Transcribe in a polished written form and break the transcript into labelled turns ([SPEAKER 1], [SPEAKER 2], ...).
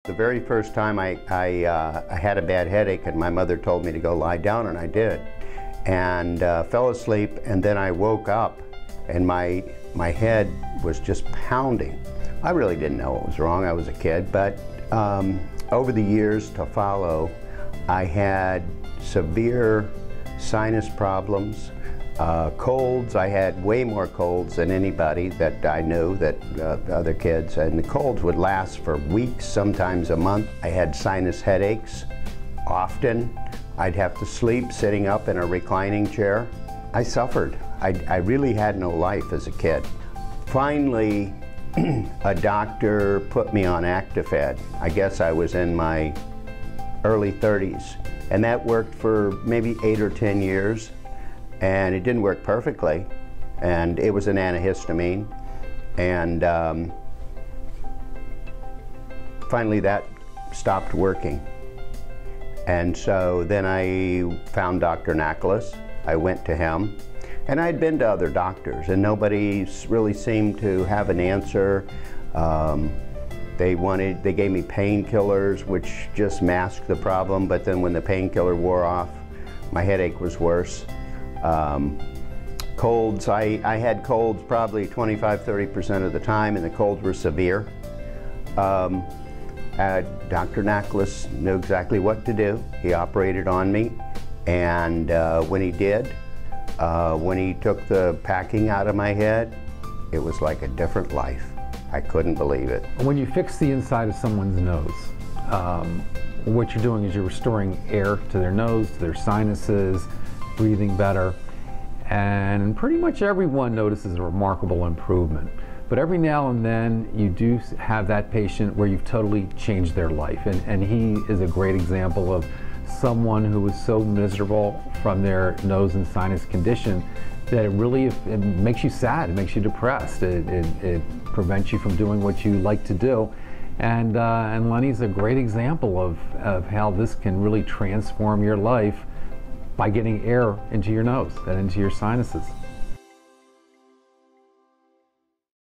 [SPEAKER 1] The very first time I had a bad headache and my mother told me to go lie down, and I did, and fell asleep, and then I woke up and my head was just pounding. I really didn't know what was wrong. I was a kid, but over the years to follow, I had severe sinus problems, colds. I had way more colds than anybody that I knew, that other kids, and the colds would last for weeks, sometimes a month. I had sinus headaches often. I'd have to sleep sitting up in a reclining chair. I suffered. I really had no life as a kid. Finally, a doctor put me on Actifed. I guess I was in my early 30s, and that worked for maybe 8 or 10 years. And it didn't work perfectly, and it was an antihistamine, and finally that stopped working. And so then I found Dr. Nachlas. I went to him, and I'd been to other doctors, and nobody really seemed to have an answer. They gave me painkillers, which just masked the problem, but then when the painkiller wore off, my headache was worse. Colds, I had colds probably 25–30% of the time, and the colds were severe. Dr. Nachlas knew exactly what to do. He operated on me, and when he did, when he took the packing out of my head, it was like a different life. I couldn't believe it.
[SPEAKER 2] When you fix the inside of someone's nose, what you're doing is you're restoring air to their nose, to their sinuses, breathing better, and pretty much everyone notices a remarkable improvement. But every now and then you do have that patient where you've totally changed their life, and he is a great example of someone who was so miserable from their nose and sinus condition that it makes you sad, it makes you depressed, it prevents you from doing what you like to do. And Lenny's a great example of how this can really transform your life by getting air into your nose and into your sinuses.